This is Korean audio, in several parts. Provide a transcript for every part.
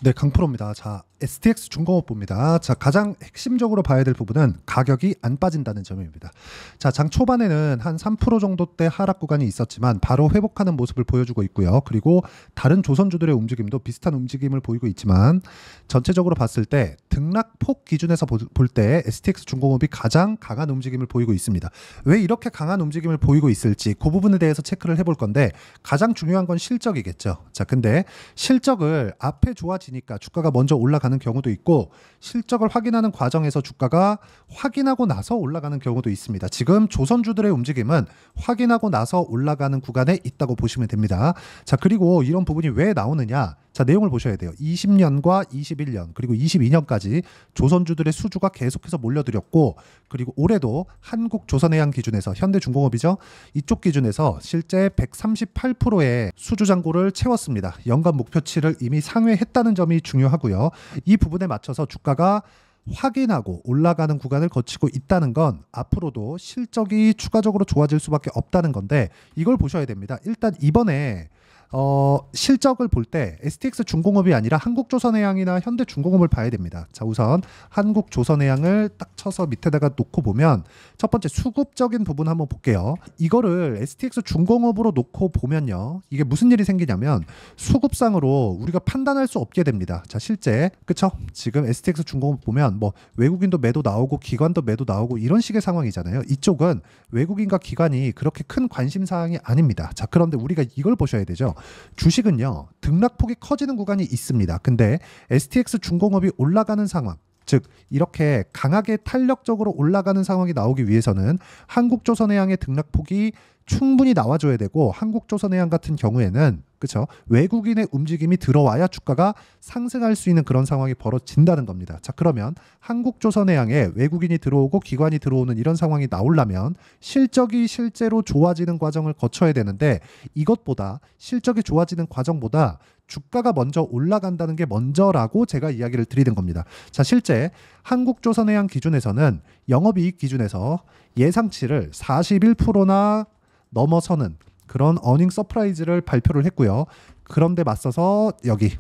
네, 강프로입니다. 자, STX 중공업 봅니다. 자, 가장 핵심적으로 봐야 될 부분은 가격이 안 빠진다는 점입니다. 자, 장 초반에는 한 3% 정도대 하락 구간이 있었지만 바로 회복하는 모습을 보여주고 있고요. 그리고 다른 조선주들의 움직임도 비슷한 움직임을 보이고 있지만 전체적으로 봤을 때 등락폭 기준에서 볼 때 STX 중공업이 가장 강한 움직임을 보이고 있습니다. 왜 이렇게 강한 움직임을 보이고 있을지 그 부분에 대해서 체크를 해볼 건데 가장 중요한 건 실적이겠죠. 자, 근데 실적을 앞에 좋아지니까 주가가 먼저 올라가는 경우도 있고 실적을 확인하는 과정에서 주가가 확인하고 나서 올라가는 경우도 있습니다. 지금 조선주들의 움직임은 확인하고 나서 올라가는 구간에 있다고 보시면 됩니다. 자, 그리고 이런 부분이 왜 나오느냐? 자, 내용을 보셔야 돼요. 20년과 21년 그리고 22년까지 조선주들의 수주가 계속해서 몰려들었고 그리고 올해도 한국조선해양 기준에서 현대중공업이죠. 이쪽 기준에서 실제 138%의 수주 잔고를 채웠습니다. 연간 목표치를 이미 상회했다는 점이 중요하고요. 이 부분에 맞춰서 주가가 확인하고 올라가는 구간을 거치고 있다는 건 앞으로도 실적이 추가적으로 좋아질 수밖에 없다는 건데 이걸 보셔야 됩니다. 일단 이번에 실적을 볼 때 STX 중공업이 아니라 한국조선해양이나 현대중공업을 봐야 됩니다. 자, 우선 한국조선해양을 딱 쳐서 밑에다가 놓고 보면 첫 번째 수급적인 부분 한번 볼게요. 이거를 STX 중공업으로 놓고 보면요. 이게 무슨 일이 생기냐면 수급상으로 우리가 판단할 수 없게 됩니다. 자, 실제 그쵸? 지금 STX 중공업 보면 뭐 외국인도 매도 나오고 기관도 매도 나오고 이런 식의 상황이잖아요. 이쪽은 외국인과 기관이 그렇게 큰 관심사항이 아닙니다. 자, 그런데 우리가 이걸 보셔야 되죠. 주식은요, 등락폭이 커지는 구간이 있습니다. 근데 STX 중공업이 올라가는 상황, 즉 이렇게 강하게 탄력적으로 올라가는 상황이 나오기 위해서는 한국조선해양의 등락폭이 충분히 나와줘야 되고 한국조선해양 같은 경우에는 그렇죠? 외국인의 움직임이 들어와야 주가가 상승할 수 있는 그런 상황이 벌어진다는 겁니다. 자, 그러면 한국조선해양에 외국인이 들어오고 기관이 들어오는 이런 상황이 나오려면 실적이 실제로 좋아지는 과정을 거쳐야 되는데 이것보다 실적이 좋아지는 과정보다 주가가 먼저 올라간다는 게 먼저라고 제가 이야기를 드리는 겁니다. 자, 실제 한국조선해양 기준에서는 영업이익 기준에서 예상치를 41%나 넘어서는 그런 어닝 서프라이즈를 발표를 했고요. 그런데 맞서서 여기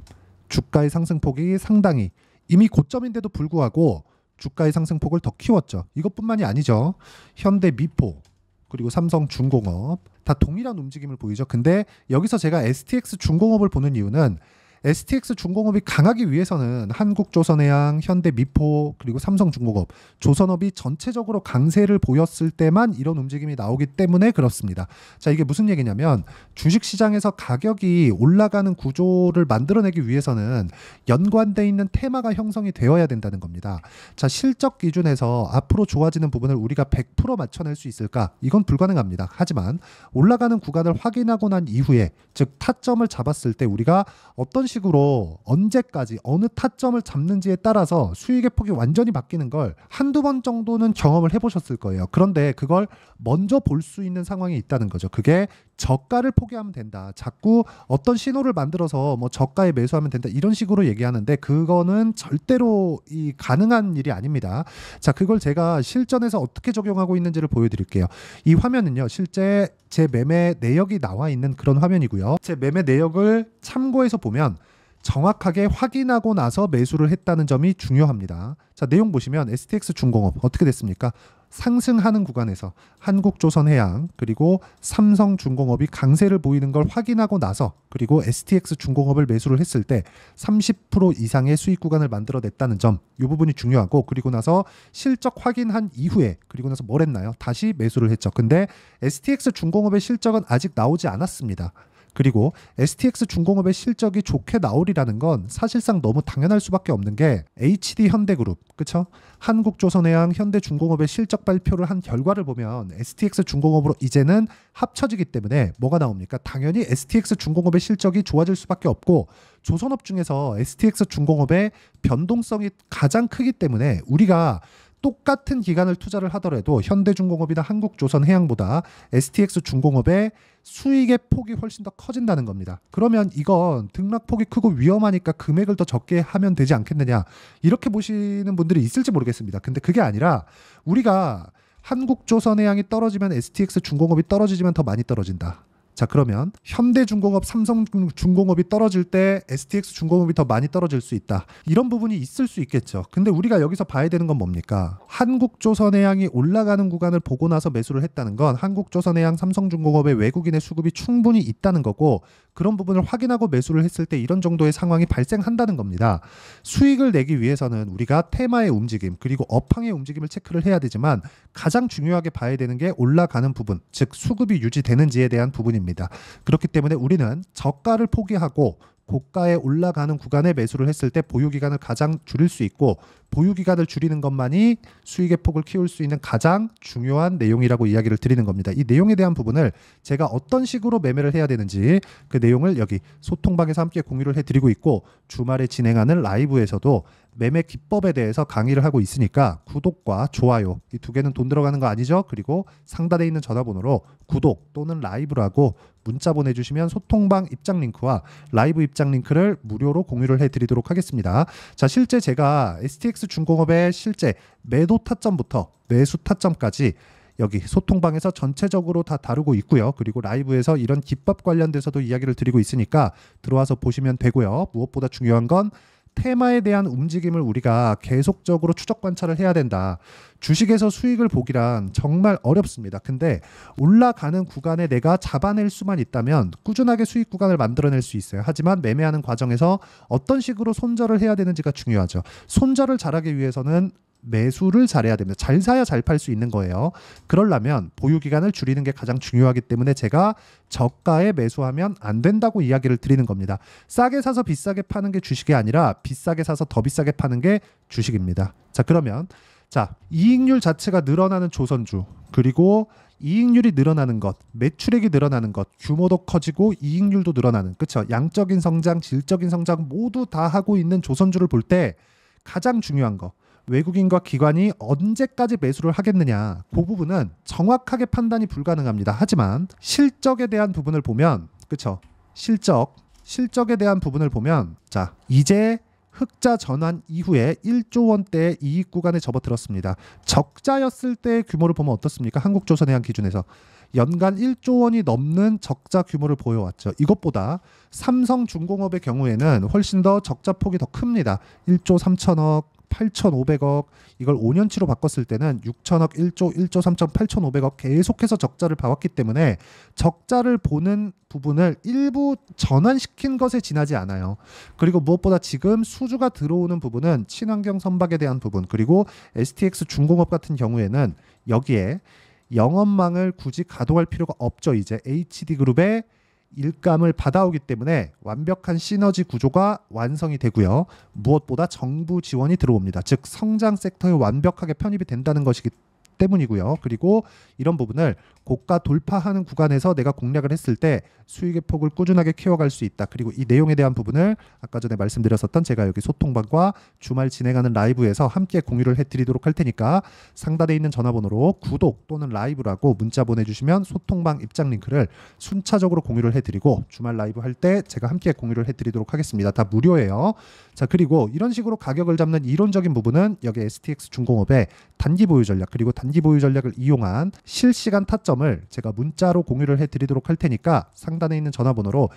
주가의 상승폭이 상당히 이미 고점인데도 불구하고 주가의 상승폭을 더 키웠죠. 이것뿐만이 아니죠. 현대미포 그리고 삼성중공업 다 동일한 움직임을 보이죠. 근데 여기서 제가 STX 중공업을 보는 이유는 STX 중공업이 강하기 위해서는 한국조선해양, 현대미포 그리고 삼성중공업, 조선업이 전체적으로 강세를 보였을 때만 이런 움직임이 나오기 때문에 그렇습니다. 자, 이게 무슨 얘기냐면 주식시장에서 가격이 올라가는 구조를 만들어내기 위해서는 연관돼 있는 테마가 형성이 되어야 된다는 겁니다. 자, 실적 기준에서 앞으로 좋아지는 부분을 우리가 100% 맞춰낼 수 있을까? 이건 불가능합니다. 하지만 올라가는 구간을 확인하고 난 이후에 즉 타점을 잡았을 때 우리가 어떤 식으로 언제까지 어느 타점을 잡는지에 따라서 수익의 폭이 완전히 바뀌는 걸 한두 번 정도는 경험을 해보셨을 거예요. 그런데 그걸 먼저 볼 수 있는 상황이 있다는 거죠. 그게 저가를 포기하면 된다. 자꾸 어떤 신호를 만들어서 뭐 저가에 매수하면 된다. 이런 식으로 얘기하는데 그거는 절대로 가능한 일이 아닙니다. 자, 그걸 제가 실전에서 어떻게 적용하고 있는지를 보여드릴게요. 이 화면은요, 실제 제 매매 내역이 나와 있는 그런 화면이고요. 제 매매 내역을 참고해서 보면 정확하게 확인하고 나서 매수를 했다는 점이 중요합니다. 자, 내용 보시면 STX 중공업 어떻게 됐습니까? 상승하는 구간에서 한국조선해양 그리고 삼성중공업이 강세를 보이는 걸 확인하고 나서 그리고 STX 중공업을 매수를 했을 때 30% 이상의 수익 구간을 만들어냈다는 점, 이 부분이 중요하고 그리고 나서 실적 확인한 이후에 그리고 나서 뭘 했나요? 다시 매수를 했죠. 근데 STX 중공업의 실적은 아직 나오지 않았습니다. 그리고 STX 중공업의 실적이 좋게 나오리라는 건 사실상 너무 당연할 수밖에 없는 게 HD 현대그룹, 그쵸? 한국조선해양, 현대중공업의 실적 발표를 한 결과를 보면 STX 중공업으로 이제는 합쳐지기 때문에 뭐가 나옵니까? 당연히 STX 중공업의 실적이 좋아질 수밖에 없고 조선업 중에서 STX 중공업의 변동성이 가장 크기 때문에 우리가 똑같은 기간을 투자를 하더라도 현대중공업이나 한국조선해양보다 STX 중공업의 수익의 폭이 훨씬 더 커진다는 겁니다. 그러면 이건 등락폭이 크고 위험하니까 금액을 더 적게 하면 되지 않겠느냐, 이렇게 보시는 분들이 있을지 모르겠습니다. 근데 그게 아니라 우리가 한국조선해양이 떨어지면 STX 중공업이 떨어지지만 더 많이 떨어진다. 자, 그러면 현대중공업, 삼성중공업이 떨어질 때 STX중공업이 더 많이 떨어질 수 있다. 이런 부분이 있을 수 있겠죠. 근데 우리가 여기서 봐야 되는 건 뭡니까? 한국조선해양이 올라가는 구간을 보고 나서 매수를 했다는 건 한국조선해양, 삼성중공업의 외국인의 수급이 충분히 있다는 거고, 그런 부분을 확인하고 매수를 했을 때 이런 정도의 상황이 발생한다는 겁니다. 수익을 내기 위해서는 우리가 테마의 움직임 그리고 업황의 움직임을 체크를 해야 되지만 가장 중요하게 봐야 되는 게 올라가는 부분, 즉 수급이 유지되는지에 대한 부분입니다. 그렇기 때문에 우리는 저가를 포기하고 고가에 올라가는 구간에 매수를 했을 때 보유기간을 가장 줄일 수 있고, 보유기간을 줄이는 것만이 수익의 폭을 키울 수 있는 가장 중요한 내용이라고 이야기를 드리는 겁니다. 이 내용에 대한 부분을 제가 어떤 식으로 매매를 해야 되는지 그 내용을 여기 소통방에서 함께 공유를 해드리고 있고, 주말에 진행하는 라이브에서도 매매 기법에 대해서 강의를 하고 있으니까 구독과 좋아요, 이 두 개는 돈 들어가는 거 아니죠? 그리고 상단에 있는 전화번호로 구독 또는 라이브라고 문자 보내주시면 소통방 입장 링크와 라이브 입장 링크를 무료로 공유를 해드리도록 하겠습니다. 자, 실제 제가 STX중공업의 실제 매도 타점부터 매수 타점까지 여기 소통방에서 전체적으로 다 다루고 있고요. 그리고 라이브에서 이런 기법 관련돼서도 이야기를 드리고 있으니까 들어와서 보시면 되고요. 무엇보다 중요한 건 테마에 대한 움직임을 우리가 계속적으로 추적 관찰을 해야 된다. 주식에서 수익을 보기란 정말 어렵습니다. 근데 올라가는 구간에 내가 잡아낼 수만 있다면 꾸준하게 수익 구간을 만들어낼 수 있어요. 하지만 매매하는 과정에서 어떤 식으로 손절을 해야 되는지가 중요하죠. 손절을 잘하기 위해서는 매수를 잘해야 됩니다. 잘 사야 잘 팔 수 있는 거예요. 그러려면 보유기간을 줄이는 게 가장 중요하기 때문에 제가 저가에 매수하면 안 된다고 이야기를 드리는 겁니다. 싸게 사서 비싸게 파는 게 주식이 아니라 비싸게 사서 더 비싸게 파는 게 주식입니다. 자, 그러면 이익률 자체가 늘어나는 조선주, 그리고 이익률이 늘어나는 것, 매출액이 늘어나는 것, 규모도 커지고 이익률도 늘어나는, 그렇죠? 양적인 성장, 질적인 성장 모두 다 하고 있는 조선주를 볼 때 가장 중요한 거, 외국인과 기관이 언제까지 매수를 하겠느냐, 그 부분은 정확하게 판단이 불가능합니다. 하지만 실적에 대한 부분을 보면, 그렇죠? 실적에 대한 부분을 보면, 자, 이제 흑자 전환 이후에 1조 원대의 이익 구간에 접어들었습니다. 적자였을 때의 규모를 보면 어떻습니까? 한국조선해양 기준에서 연간 1조 원이 넘는 적자 규모를 보여왔죠. 이것보다 삼성중공업의 경우에는 훨씬 더 적자 폭이 더 큽니다. 1조 3천억, 8,500억, 이걸 5년치로 바꿨을 때는 6천억, 1조 3천 8,500억 계속해서 적자를 봐왔기 때문에 적자를 보는 부분을 일부 전환시킨 것에 지나지 않아요. 그리고 무엇보다 지금 수주가 들어오는 부분은 친환경 선박에 대한 부분, 그리고 STX중공업 같은 경우에는 여기에 영업망을 굳이 가동할 필요가 없죠. 이제 HD그룹의 일감을 받아오기 때문에 완벽한 시너지 구조가 완성이 되고요. 무엇보다 정부 지원이 들어옵니다. 즉 성장 섹터에 완벽하게 편입이 된다는 것이기 때문이고요. 그리고 이런 부분을 고가 돌파하는 구간에서 내가 공략을 했을 때 수익의 폭을 꾸준하게 키워갈 수 있다. 그리고 이 내용에 대한 부분을 아까 전에 말씀드렸었던 제가 여기 소통방과 주말 진행하는 라이브에서 함께 공유를 해드리도록 할 테니까 상단에 있는 전화번호로 구독 또는 라이브라고 문자 보내주시면 소통방 입장 링크를 순차적으로 공유를 해드리고 주말 라이브 할 때 제가 함께 공유를 해드리도록 하겠습니다. 다 무료예요. 자, 그리고 이런 식으로 가격을 잡는 이론적인 부분은 여기 STX중공업의 단기 보유 전략, 그리고 단기 보유 전략을 이용한 실시간 타점을 제가 문자로 공유를 해드리도록 할 테니까 상단에 있는 전화번호로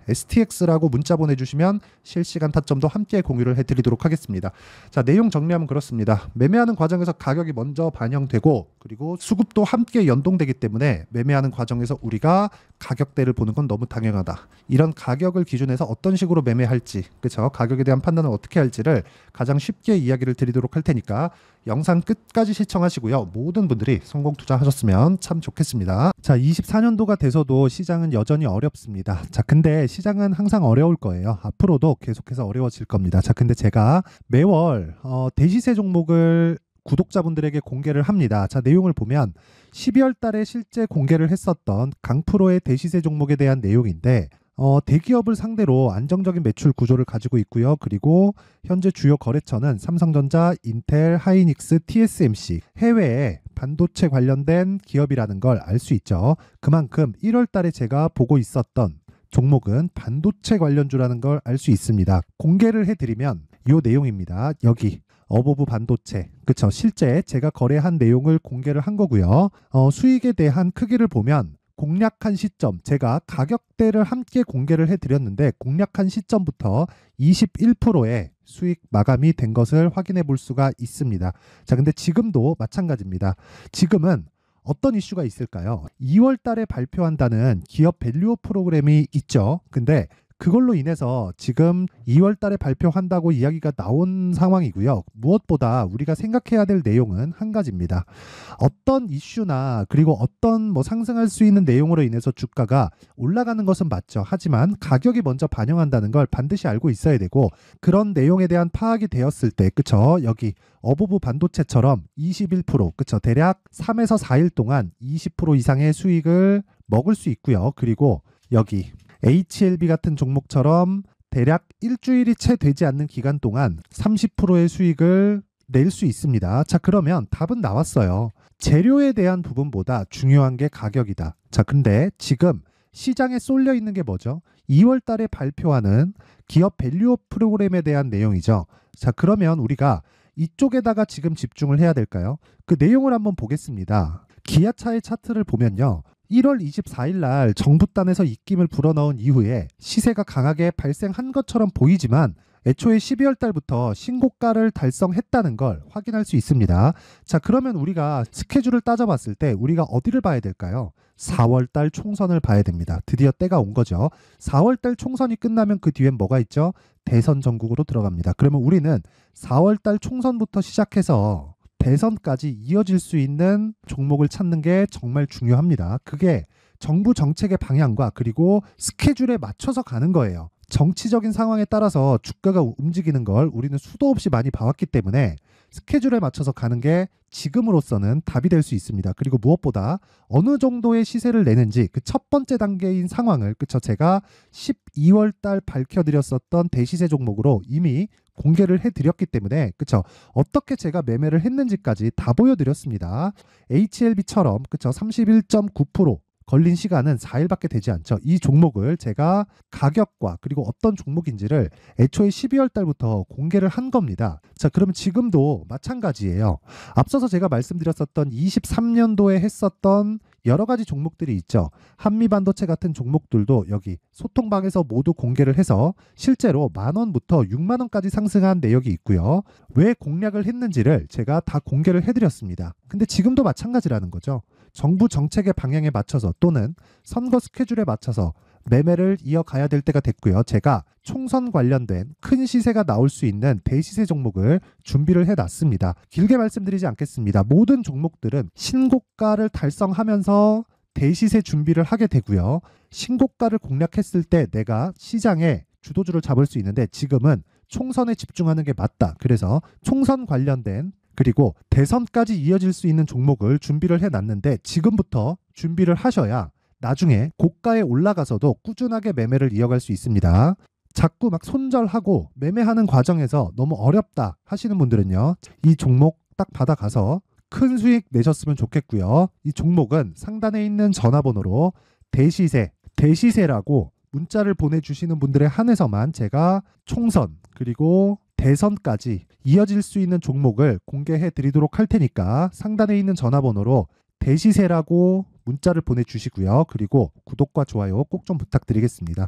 STX라고 문자 보내주시면 실시간 타점도 함께 공유를 해드리도록 하겠습니다. 자, 내용 정리하면 그렇습니다. 매매하는 과정에서 가격이 먼저 반영되고, 그리고 수급도 함께 연동되기 때문에 매매하는 과정에서 우리가 가격대를 보는 건 너무 당연하다. 이런 가격을 기준해서 어떤 식으로 매매할지, 그렇죠? 가격에 대한 판단을 어떻게 할지를 가장 쉽게 이야기를 드리도록 할 테니까 영상 끝까지 시청하시고요. 모든 분들이 성공 투자하셨으면 참 좋겠습니다. 자, 24년도가 돼서도 시장은 여전히 어렵습니다. 자, 근데 시장은 항상 어려울 거예요. 앞으로도 계속해서 어려워질 겁니다. 자, 근데 제가 매월 대시세 종목을 구독자분들에게 공개를 합니다. 자, 내용을 보면 12월 달에 실제 공개를 했었던 강프로의 대시세 종목에 대한 내용인데, 대기업을 상대로 안정적인 매출 구조를 가지고 있고요. 그리고 현재 주요 거래처는 삼성전자, 인텔, 하이닉스, TSMC, 해외에 반도체 관련된 기업이라는 걸 알 수 있죠. 그만큼 1월 달에 제가 보고 있었던 종목은 반도체 관련주라는 걸 알 수 있습니다. 공개를 해드리면 이 내용입니다. 여기 어보브 반도체, 그쵸? 실제 제가 거래한 내용을 공개를 한 거고요. 수익에 대한 크기를 보면 공략한 시점, 제가 가격대를 함께 공개를 해드렸는데 공략한 시점부터 21%의 수익 마감이 된 것을 확인해 볼 수가 있습니다. 자, 근데 지금도 마찬가지입니다. 지금은 어떤 이슈가 있을까요? 2월 달에 발표한다는 기업 밸류업 프로그램이 있죠. 근데 그걸로 인해서 지금 2월 달에 발표한다고 이야기가 나온 상황이고요. 무엇보다 우리가 생각해야 될 내용은 한 가지입니다. 어떤 이슈나 그리고 어떤 상승할 수 있는 내용으로 인해서 주가가 올라가는 것은 맞죠. 하지만 가격이 먼저 반영한다는 걸 반드시 알고 있어야 되고, 그런 내용에 대한 파악이 되었을 때, 그쵸? 여기 어부부 반도체처럼 21%, 그쵸? 대략 3에서 4일 동안 20% 이상의 수익을 먹을 수 있고요. 그리고 여기 HLB 같은 종목처럼 대략 일주일이 채 되지 않는 기간 동안 30%의 수익을 낼 수 있습니다. 자, 그러면 답은 나왔어요. 재료에 대한 부분보다 중요한 게 가격이다. 자, 근데 지금 시장에 쏠려 있는 게 뭐죠? 2월 달에 발표하는 기업 밸류업 프로그램에 대한 내용이죠. 자, 그러면 우리가 이쪽에다가 지금 집중을 해야 될까요? 그 내용을 한번 보겠습니다. 기아차의 차트를 보면요. 1월 24일 날 정부단에서 입김을 불어넣은 이후에 시세가 강하게 발생한 것처럼 보이지만 애초에 12월 달부터 신고가를 달성했다는 걸 확인할 수 있습니다. 자, 그러면 우리가 스케줄을 따져봤을 때 우리가 어디를 봐야 될까요? 4월 달 총선을 봐야 됩니다. 드디어 때가 온 거죠. 4월 달 총선이 끝나면 그 뒤엔 뭐가 있죠? 대선 전국으로 들어갑니다. 그러면 우리는 4월 달 총선부터 시작해서 대선까지 이어질 수 있는 종목을 찾는 게 정말 중요합니다. 그게 정부 정책의 방향과 그리고 스케줄에 맞춰서 가는 거예요. 정치적인 상황에 따라서 주가가 움직이는 걸 우리는 수도 없이 많이 봐왔기 때문에 스케줄에 맞춰서 가는 게 지금으로서는 답이 될 수 있습니다. 그리고 무엇보다 어느 정도의 시세를 내는지 그 첫 번째 단계인 상황을, 그쵸? 제가 12월 달 밝혀드렸었던 대시세 종목으로 이미 공개를 해드렸기 때문에, 그쵸? 어떻게 제가 매매를 했는지까지 다 보여드렸습니다. HLB처럼, 그쵸? 31.9% 걸린 시간은 4일밖에 되지 않죠. 이 종목을 제가 가격과 그리고 어떤 종목인지를 애초에 12월 달부터 공개를 한 겁니다. 자, 그러면 지금도 마찬가지예요. 앞서서 제가 말씀드렸었던 23년도에 했었던 여러 가지 종목들이 있죠. 한미반도체 같은 종목들도 여기 소통방에서 모두 공개를 해서 실제로 10,000원부터 60,000원까지 상승한 내역이 있고요. 왜 공략을 했는지를 제가 다 공개를 해드렸습니다. 근데 지금도 마찬가지라는 거죠. 정부 정책의 방향에 맞춰서 또는 선거 스케줄에 맞춰서 매매를 이어가야 될 때가 됐고요. 제가 총선 관련된 큰 시세가 나올 수 있는 대시세 종목을 준비를 해놨습니다. 길게 말씀드리지 않겠습니다. 모든 종목들은 신고가를 달성하면서 대시세 준비를 하게 되고요. 신고가를 공략했을 때 내가 시장에 주도주를 잡을 수 있는데 지금은 총선에 집중하는 게 맞다. 그래서 총선 관련된 그리고 대선까지 이어질 수 있는 종목을 준비를 해놨는데 지금부터 준비를 하셔야 나중에 고가에 올라가서도 꾸준하게 매매를 이어갈 수 있습니다. 자꾸 막 손절하고 매매하는 과정에서 너무 어렵다 하시는 분들은요. 이 종목 딱 받아가서 큰 수익 내셨으면 좋겠고요. 이 종목은 상단에 있는 전화번호로 대시세라고 문자를 보내주시는 분들에 한해서만 제가 총선 그리고 대선까지 이어질 수 있는 종목을 공개해 드리도록 할 테니까 상단에 있는 전화번호로 대시세라고 문자를 보내주시고요. 그리고 구독과 좋아요 꼭 좀 부탁드리겠습니다.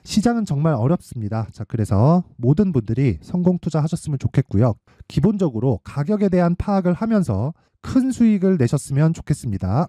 시장은 정말 어렵습니다. 자, 그래서 모든 분들이 성공 투자하셨으면 좋겠고요. 기본적으로 가격에 대한 파악을 하면서 큰 수익을 내셨으면 좋겠습니다.